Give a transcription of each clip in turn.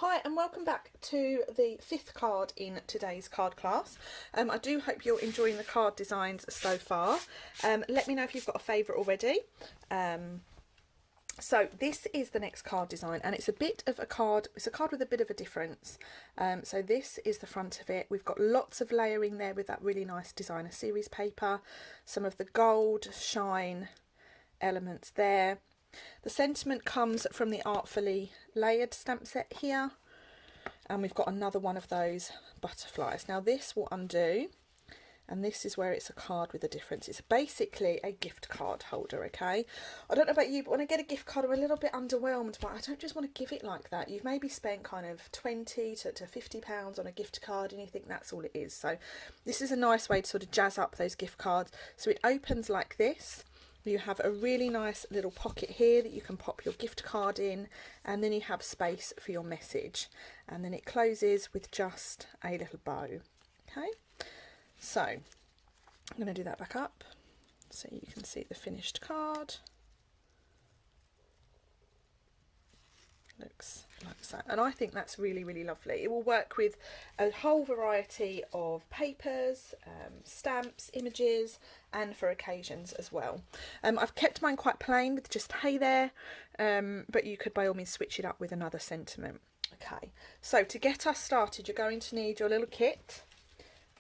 Hi and welcome back to the 5th card in today's card class. I do hope you're enjoying the card designs so far. Let me know if you've got a favourite already. So this is the next card design, and it's a bit of a card, it's a card with a bit of a difference. So this is the front of it. We've got lots of layering there with that really nice designer series paper, some of the gold shine elements there. The sentiment comes from the artfully layered stamp set here, and we've got another one of those butterflies. Now this will undo, and this is where it's a card with a difference. It's basically a gift card holder, okay? I don't know about you, but when I get a gift card, I'm a little bit underwhelmed, but I don't just want to give it like that. You've maybe spent kind of 20 to £50 on a gift card, and you think that's all it is. So this is a nice way to sort of jazz up those gift cards. So it opens like this. You have a really nice little pocket here that you can pop your gift card in, and then you have space for your message, and then it closes with just a little bow. Okay, so I'm going to do that back up so you can see the finished card. Looks like that, and I think that's really, really lovely. It will work with a whole variety of papers, stamps, images, and for occasions as well. I've kept mine quite plain with just hay there, but you could by all means switch it up with another sentiment. Okay, so to get us started, you're going to need your little kit,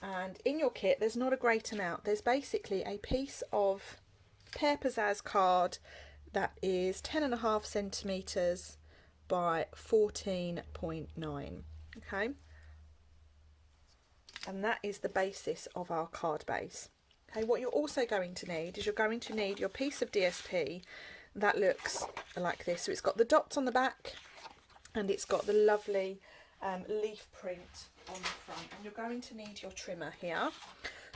and in your kit there's not a great amount. There's basically a piece of Pear Pizzazz card that is 10.5 centimetres by 14.9. okay, and that is the basis of our card base. Okay, what you're also going to need is you're going to need your piece of DSP that looks like this. So it's got the dots on the back, and it's got the lovely leaf print on the front, and you're going to need your trimmer here.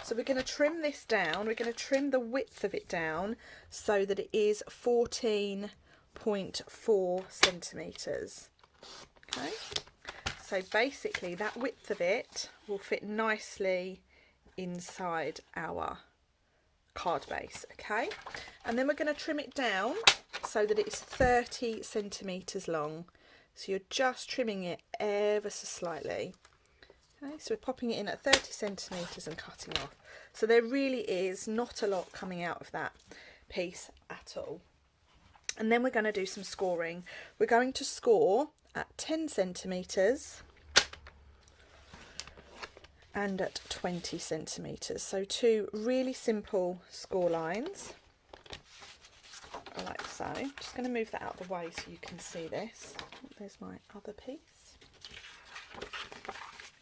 So we're going to trim this down. We're going to trim the width of it down so that it is 14.4 centimetres. Okay, so basically that width of it will fit nicely inside our card base. Okay, and then we're going to trim it down so that it's 30 centimetres long. So you're just trimming it ever so slightly. Okay, so we're popping it in at 30 centimetres and cutting off. So there really is not a lot coming out of that piece at all. And then we're going to do some scoring. We're going to score at 10 centimetres and at 20 centimetres. So two really simple score lines, like so. I'm just going to move that out of the way so you can see this. There's my other piece.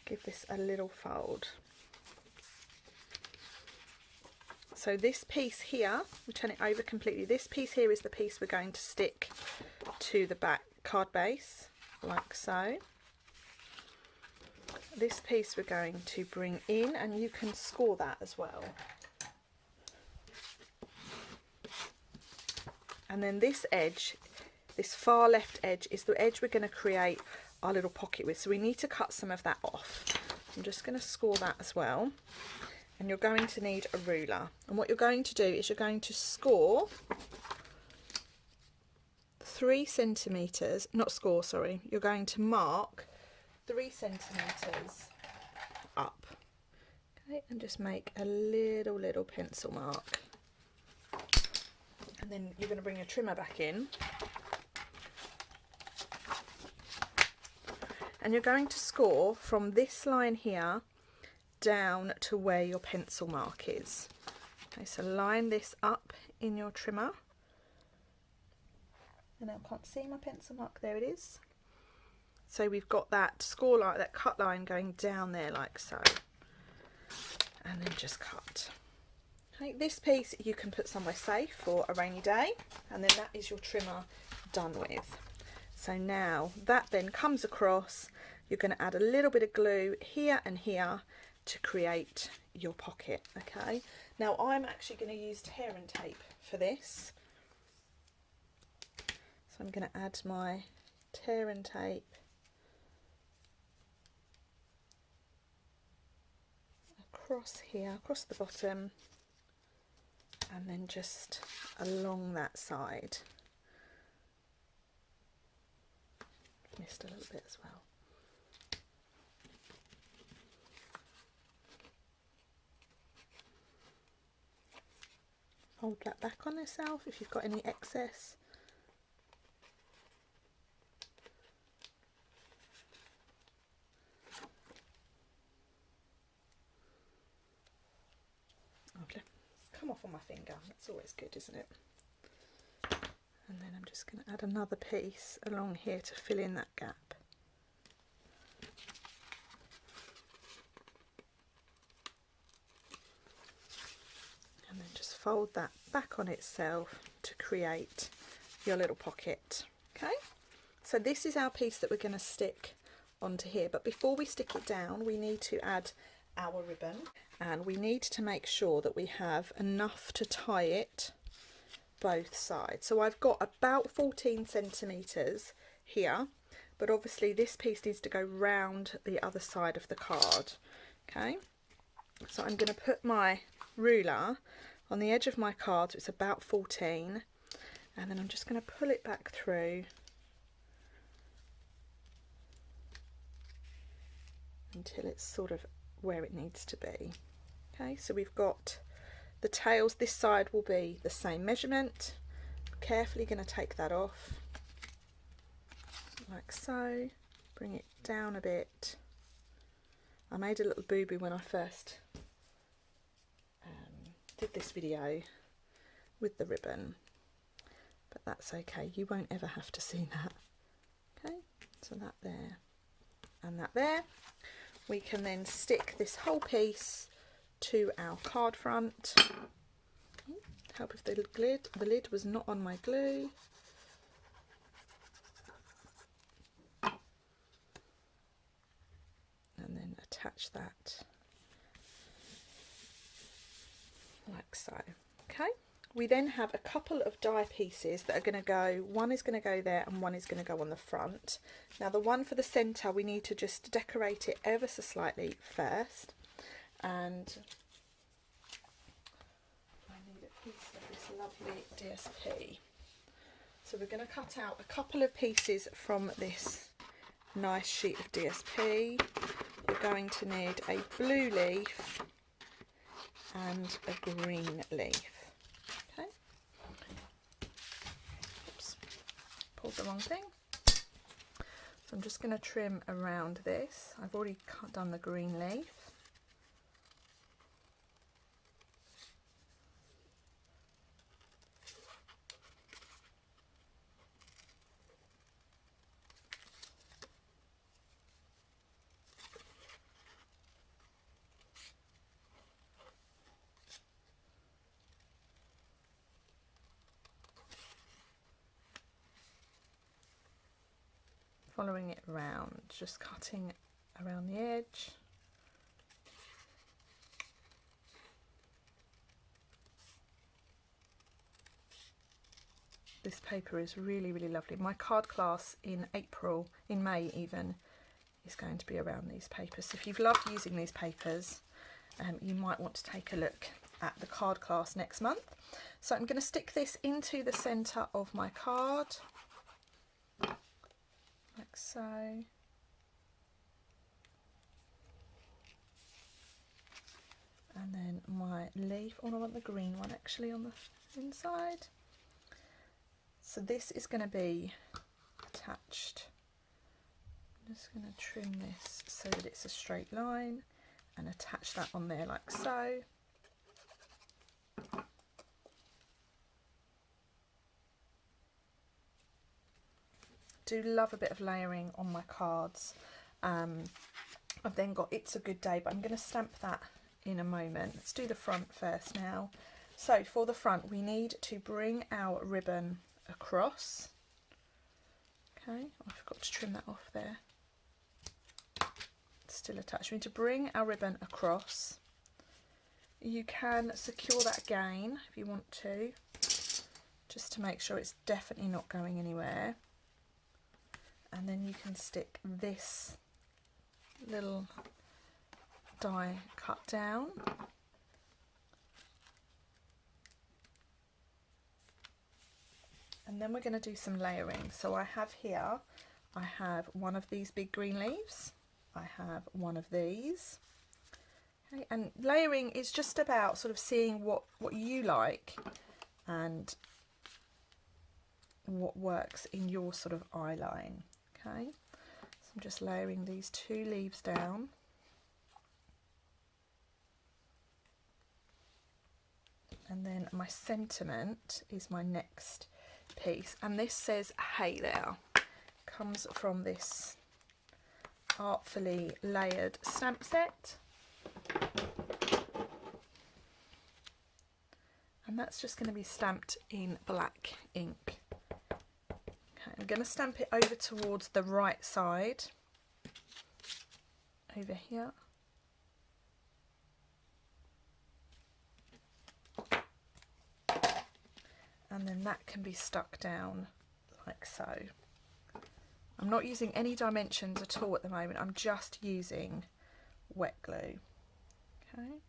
Give this a little fold. So this piece here, we'll turn it over completely. This piece here is the piece we're going to stick to the back card base, like so. This piece we're going to bring in, and you can score that as well. And then this edge, this far left edge, is the edge we're going to create our little pocket with. So we need to cut some of that off. I'm just going to score that as well. And you're going to need a ruler. And what you're going to do is you're going to score 3 centimetres, not score, sorry, you're going to mark 3 centimetres up. Okay, and just make a little pencil mark. And then you're going to bring your trimmer back in. And you're going to score from this line here down to where your pencil mark is. Okay, so line this up in your trimmer. And I can't see my pencil mark, there it is. So we've got that score line, that cut line going down there like so. And then just cut. Okay, this piece you can put somewhere safe for a rainy day, and then that is your trimmer done with. So now that then comes across, you're going to add a little bit of glue here and here to create your pocket. Okay, now I'm actually going to use tear and tape for this. So I'm going to add my tear and tape across here, across the bottom, and then just along that side. missed a little bit as well. Fold that back on yourself if you've got any excess. Lovely. It's come off on my finger. That's always good, isn't it? And then I'm just going to add another piece along here to fill in that gap. And then just fold that back on itself to create your little pocket. Okay, so this is our piece that we're going to stick onto here, but before we stick it down we need to add our ribbon, and we need to make sure that we have enough to tie it both sides. So I've got about 14 centimeters here, but obviously this piece needs to go round the other side of the card. Okay, so I'm going to put my ruler on the edge of my card, so it's about 14, and then I'm just going to pull it back through until it's sort of where it needs to be. Okay, so we've got the tails, this side will be the same measurement. I'm carefully going to take that off like so, bring it down a bit. I made a little boo-boo when I first did this video with the ribbon, but that's okay, you won't ever have to see that. Okay, so that there and that there. We can then stick this whole piece to our card front. Help if the lid was not on my glue. And then attach that like so. Okay, we then have a couple of die pieces that are going to go, one is going to go there and one is going to go on the front. Now the one for the centre, we need to just decorate it ever so slightly first, and I need a piece of this lovely DSP. So we're going to cut out a couple of pieces from this nice sheet of DSP. You're going to need a blue leaf and a green leaf. Okay. Oops, pulled the wrong thing. So I'm just going to trim around this. I've already done the green leaf. Following it around, just cutting around the edge. This paper is really, really lovely. My card class in April, in May even, is going to be around these papers. So if you've loved using these papers, you might want to take a look at the card class next month. So I'm going to stick this into the centre of my card. Like so. And then my leaf, oh I want the green one actually on the inside. So this is going to be attached. I'm just going to trim this so that it's a straight line and attach that on there like so. Do love a bit of layering on my cards. I've then got It's a Good Day, but I'm going to stamp that in a moment. Let's do the front first now. So for the front we need to bring our ribbon across. Okay, I've got to trim that off there. It's still attached. We need to bring our ribbon across. You can secure that again if you want to, just to make sure it's definitely not going anywhere. And then you can stick this little die cut down. And then we're going to do some layering. So I have here I have one of these big green leaves. I have one of these. Okay, and layering is just about sort of seeing what you like and what works in your sort of eye line. Okay, so I'm just layering these 2 leaves down. And then my sentiment is my next piece, and this says "Hey there." Comes from this artfully layered stamp set, and that's just going to be stamped in black ink. Okay, I'm going to stamp it over towards the right side, over here. And then that can be stuck down like so. I'm not using any dimensions at all at the moment, I'm just using wet glue. Okay.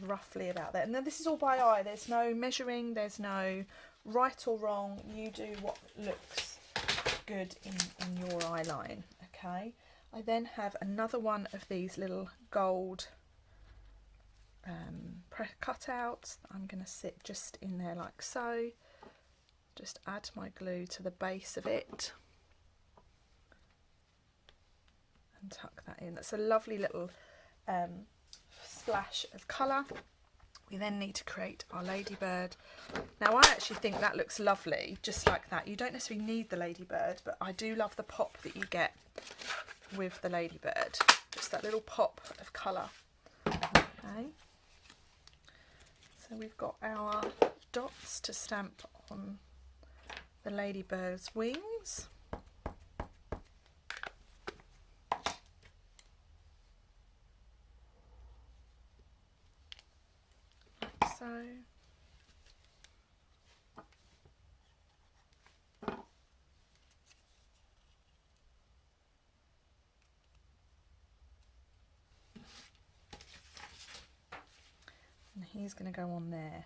Roughly about that. And then this is all by eye, there's no measuring, there's no right or wrong, you do what looks good in your eye line. Okay. I then have another one of these little gold cutouts. I'm going to sit just in there like so. Just add my glue to the base of it and tuck that in. That's a lovely little splash of colour. We then need to create our ladybird. Now I actually think that looks lovely just like that. You don't necessarily need the ladybird, but I do love the pop that you get with the ladybird. Just that little pop of colour. Okay. So we've got our dots to stamp on the ladybird's wings. Like so. And he's going to go on there,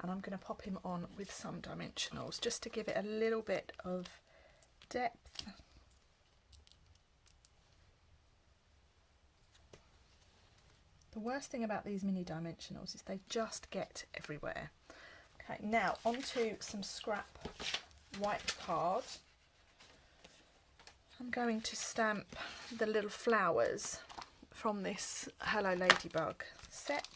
and I'm going to pop him on with some dimensionals just to give it a little bit of depth. The worst thing about these mini dimensionals is they just get everywhere. Okay, now onto some scrap white card. I'm going to stamp the little flowers from this Hello Ladybug set.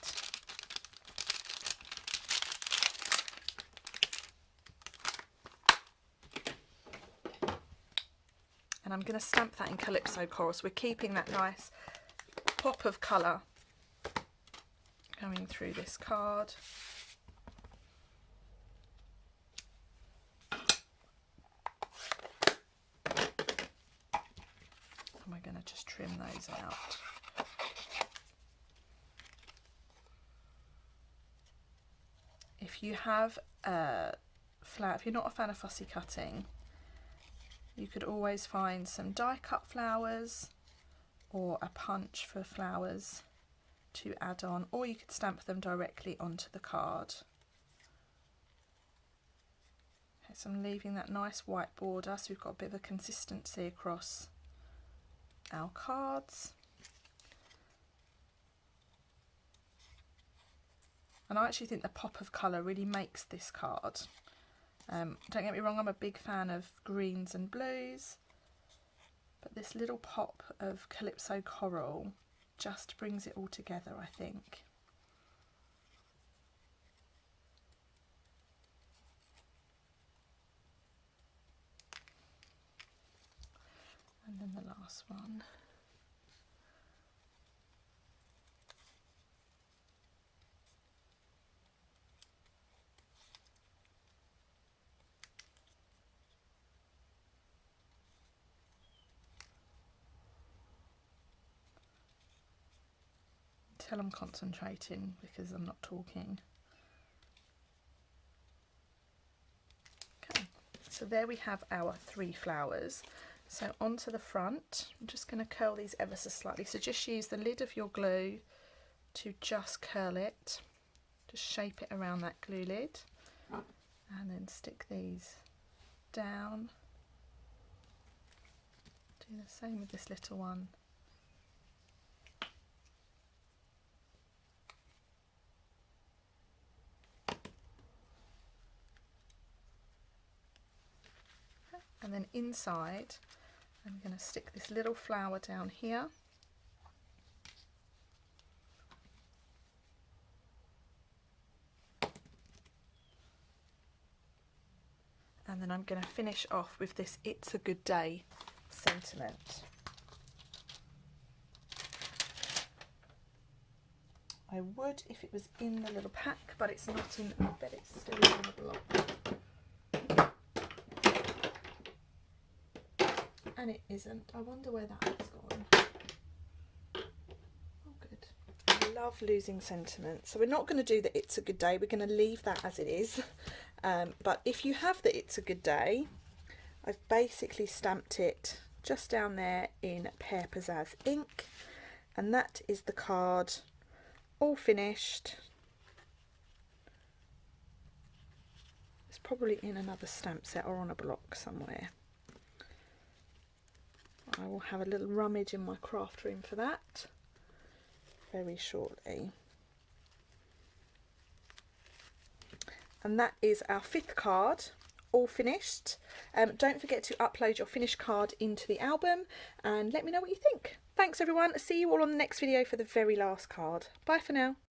And I'm going to stamp that in Calypso Coral, so we're keeping that nice pop of colour going through this card. And we're going to just trim those out. If you have a flower, if you're not a fan of fussy cutting, you could always find some die cut flowers or a punch for flowers to add on, or you could stamp them directly onto the card. Okay, so I'm leaving that nice white border so we've got a bit of a consistency across our cards. And I actually think the pop of colour really makes this card. Don't get me wrong, I'm a big fan of greens and blues, but this little pop of Calypso Coral just brings it all together, I think. And then the last one. Tell I'm concentrating because I'm not talking. Okay, so there we have our 3 flowers. So onto the front, I'm just going to curl these ever so slightly. So just use the lid of your glue to just curl it. Just shape it around that glue lid. and then stick these down. Do the same with this little one. And then inside, I'm going to stick this little flower down here. And then I'm going to finish off with this "It's a Good Day" sentiment. I would if it was in the little pack, but it's not in. I bet it's still in the block. And it isn't. I wonder where that has gone. Oh, good. I love losing sentiment. So we're not going to do the "It's a Good Day." We're going to leave that as it is. But if you have the "It's a Good Day," I've basically stamped it just down there in Pear Pizzazz ink. And that is the card all finished. It's probably in another stamp set or on a block somewhere. I will have a little rummage in my craft room for that very shortly. And that is our 5th card, all finished. Don't forget to upload your finished card into the album and let me know what you think. Thanks everyone. See you all on the next video for the very last card. Bye for now.